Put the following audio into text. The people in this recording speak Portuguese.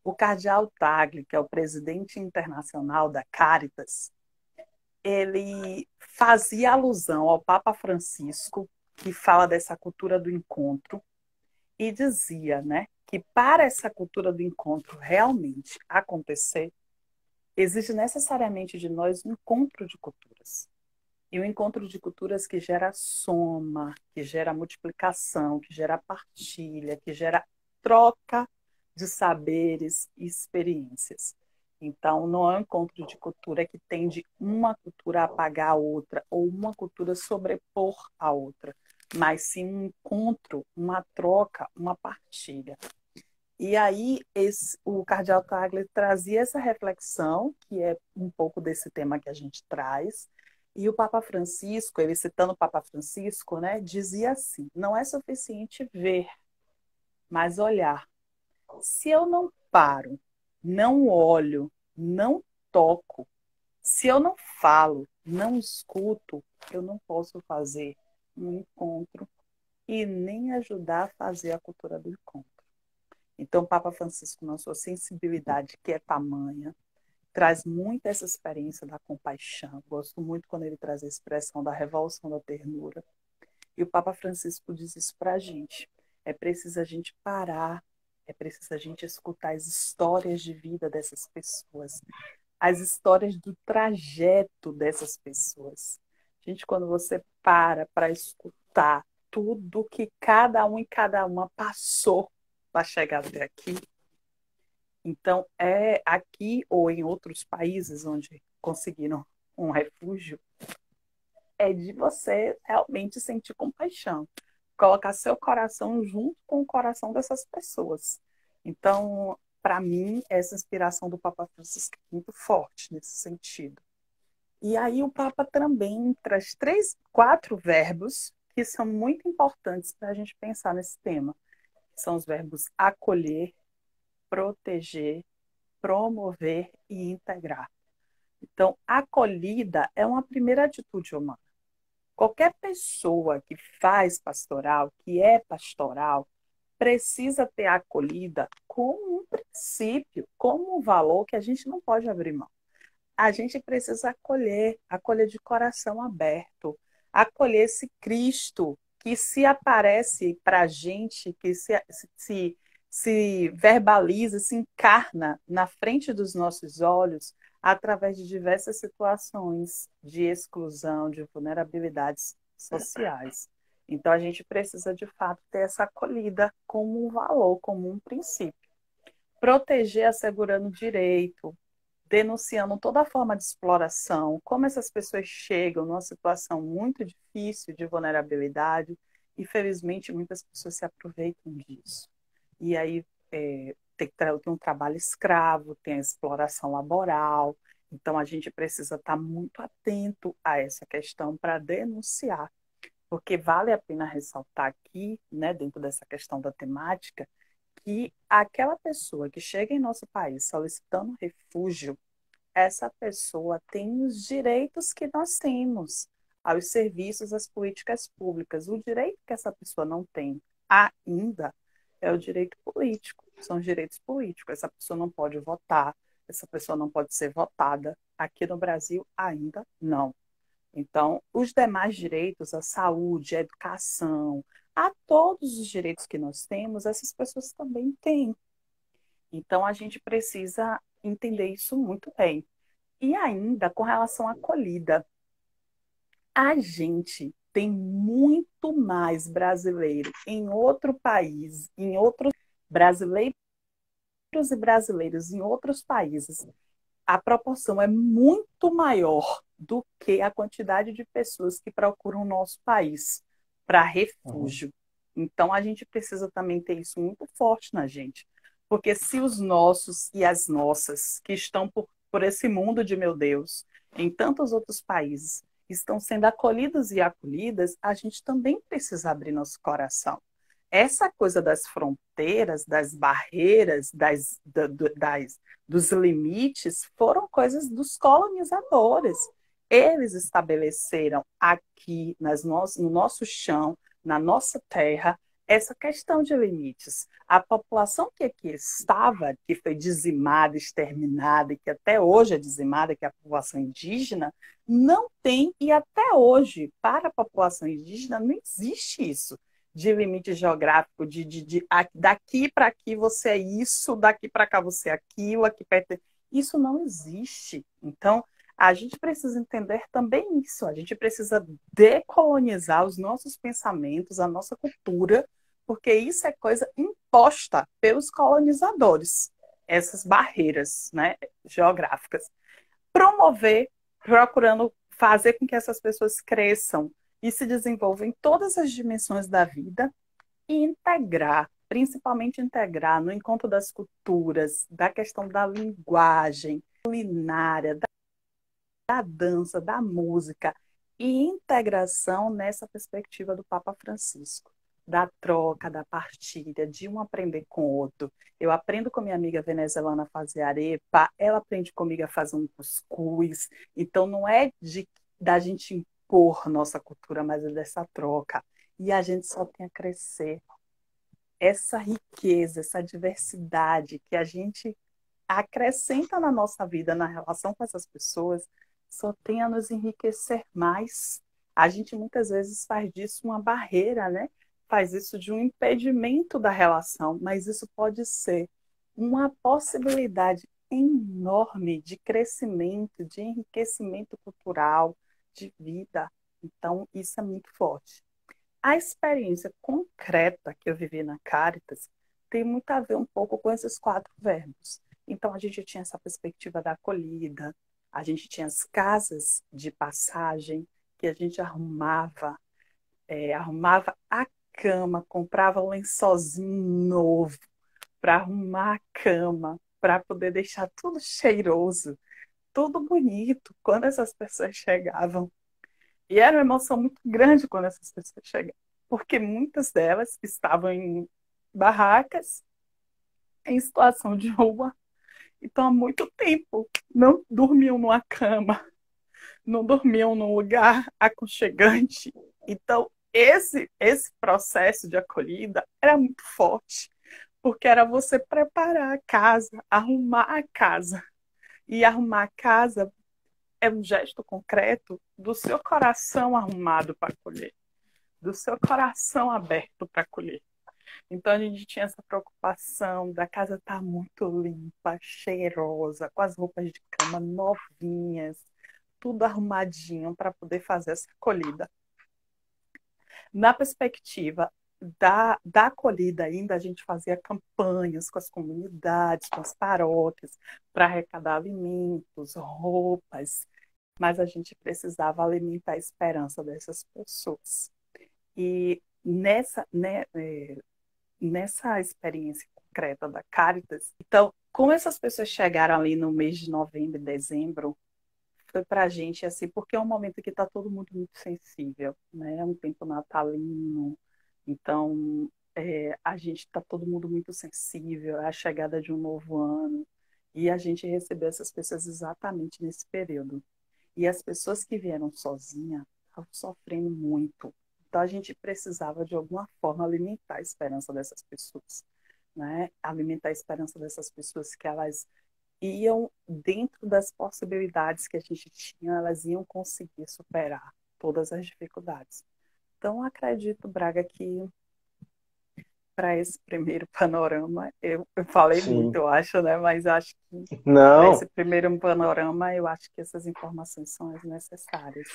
O cardeal Tagle, que é o presidente internacional da Caritas, ele fazia alusão ao Papa Francisco, que fala dessa cultura do encontro, e dizia, né, que para essa cultura do encontro realmente acontecer, exige necessariamente de nós um encontro de culturas. E um encontro de culturas que gera soma, que gera multiplicação, que gera partilha, que gera troca de saberes e experiências. Então, não é um encontro de cultura que tende uma cultura a apagar a outra, ou uma cultura sobrepor a outra, mas sim um encontro, uma troca, uma partilha. E aí, o Cardeal Tagle trazia essa reflexão, que é um pouco desse tema que a gente traz, e o Papa Francisco, ele citando o Papa Francisco, né, dizia assim: não é suficiente ver, mas olhar. Se eu não paro, não olho, não toco, se eu não falo, não escuto, eu não posso fazer um encontro e nem ajudar a fazer a cultura do encontro. Então, o Papa Francisco, na sua sensibilidade, que é tamanha, traz muito essa experiência da compaixão. Gosto muito quando ele traz a expressão da revolução da ternura. E o Papa Francisco diz isso para a gente. É preciso a gente parar, é preciso a gente escutar as histórias de vida dessas pessoas, as histórias do trajeto dessas pessoas. Gente, quando você para escutar tudo que cada um e cada uma passou para chegar até aqui, então é aqui ou em outros países onde conseguiram um refúgio, é de você realmente sentir compaixão, colocar seu coração junto com o coração dessas pessoas. Então, para mim, essa inspiração do Papa Francisco é muito forte nesse sentido. E aí o Papa também traz quatro verbos que são muito importantes para a gente pensar nesse tema. São os verbos acolher, proteger, promover e integrar. Então, acolhida é uma primeira atitude humana. Qualquer pessoa que faz pastoral, que é pastoral, precisa ter acolhida como um princípio, como um valor que a gente não pode abrir mão. A gente precisa acolher, acolher de coração aberto, acolher esse Cristo que se aparece para a gente, que se verbaliza, se encarna na frente dos nossos olhos através de diversas situações de exclusão, de vulnerabilidades sociais. Então, a gente precisa, de fato, ter essa acolhida como um valor, como um princípio. Proteger assegurando direito, denunciando toda forma de exploração, como essas pessoas chegam numa situação muito difícil de vulnerabilidade e, felizmente, muitas pessoas se aproveitam disso. E aí tem um trabalho escravo, tem a exploração laboral, então a gente precisa estar muito atento a essa questão para denunciar, porque vale a pena ressaltar aqui, né, dentro dessa questão da temática, que aquela pessoa que chega em nosso país solicitando refúgio, essa pessoa tem os direitos que nós temos aos serviços, às políticas públicas. O direito que essa pessoa não tem ainda é o direito político, são os direitos políticos. Essa pessoa não pode votar, essa pessoa não pode ser votada. Aqui no Brasil, ainda não. Então, os demais direitos, a saúde, a educação, a todos os direitos que nós temos, essas pessoas também têm. Então, a gente precisa entender isso muito bem. E ainda com relação à acolhida, a gente tem muito mais brasileiro em outro país, em outros brasileiros e brasileiros em outros países. A proporção é muito maior do que a quantidade de pessoas que procuram o nosso país para Uhum. refúgio. Então, a gente precisa também ter isso muito forte na gente. Porque se os nossos e as nossas, que estão por esse mundo de meu Deus, em tantos outros países, estão sendo acolhidos e acolhidas, a gente também precisa abrir nosso coração. Essa coisa das fronteiras, das barreiras, dos limites, foram coisas dos colonizadores. Eles estabeleceram aqui no nosso chão, na nossa terra, essa questão de limites. A população que aqui estava, que foi dizimada, exterminada, e que até hoje é dizimada, que é a população indígena, não tem, e até hoje, para a população indígena, não existe isso de limite geográfico, daqui para aqui você é isso, daqui para cá você é aquilo, aqui perto. Isso não existe. Então, a gente precisa entender também isso. A gente precisa decolonizar os nossos pensamentos, a nossa cultura, porque isso é coisa imposta pelos colonizadores, essas barreiras, né, geográficas. Promover, procurando fazer com que essas pessoas cresçam e se desenvolvam em todas as dimensões da vida e integrar, principalmente integrar no encontro das culturas, da questão da linguagem, culinária, da dança, da música e integração nessa perspectiva do Papa Francisco, da troca, da partilha, de um aprender com o outro. Eu aprendo com minha amiga venezuelana a fazer arepa, ela aprende comigo a fazer um cuscuz. Então não é da gente impor nossa cultura, mas é dessa troca. E a gente só tem a crescer. Essa riqueza, essa diversidade que a gente acrescenta na nossa vida, na relação com essas pessoas, só tem a nos enriquecer mais. A gente muitas vezes faz disso uma barreira, né? Faz isso de um impedimento da relação, mas isso pode ser uma possibilidade enorme de crescimento, de enriquecimento cultural, de vida. Então, isso é muito forte. A experiência concreta que eu vivi na Caritas tem muito a ver um pouco com esses quatro verbos. Então, a gente tinha essa perspectiva da acolhida, a gente tinha as casas de passagem, que a gente arrumava a cama, comprava um lençolzinho novo para arrumar a cama, para poder deixar tudo cheiroso, tudo bonito quando essas pessoas chegavam. E era uma emoção muito grande quando essas pessoas chegavam, porque muitas delas estavam em barracas, em situação de rua, então há muito tempo não dormiam numa cama, não dormiam num lugar aconchegante. Então, esse processo de acolhida era muito forte, porque era você preparar a casa, arrumar a casa. E arrumar a casa é um gesto concreto do seu coração arrumado para acolher, do seu coração aberto para acolher. Então a gente tinha essa preocupação da casa estar muito limpa, cheirosa, com as roupas de cama novinhas, tudo arrumadinho para poder fazer essa acolhida. Na perspectiva da acolhida ainda, a gente fazia campanhas com as comunidades, com as paróquias, para arrecadar alimentos, roupas, mas a gente precisava alimentar a esperança dessas pessoas. E nessa experiência concreta da Caritas, então, como essas pessoas chegaram ali no mês de novembro e dezembro, foi para a gente assim, porque é um momento que está todo mundo muito sensível, né? É um tempo natalino, então a gente está todo mundo muito sensível, é a chegada de um novo ano, e a gente recebeu essas pessoas exatamente nesse período. E as pessoas que vieram sozinhas estavam sofrendo muito. Então a gente precisava, de alguma forma, alimentar a esperança dessas pessoas, né? Alimentar a esperança dessas pessoas que elas iam, dentro das possibilidades que a gente tinha, elas iam conseguir superar todas as dificuldades. Então, acredito, Braga, que para esse primeiro panorama, eu falei muito, Sim. eu acho, né? Mas acho que para esse Não, primeiro panorama, eu acho que essas informações são as necessárias.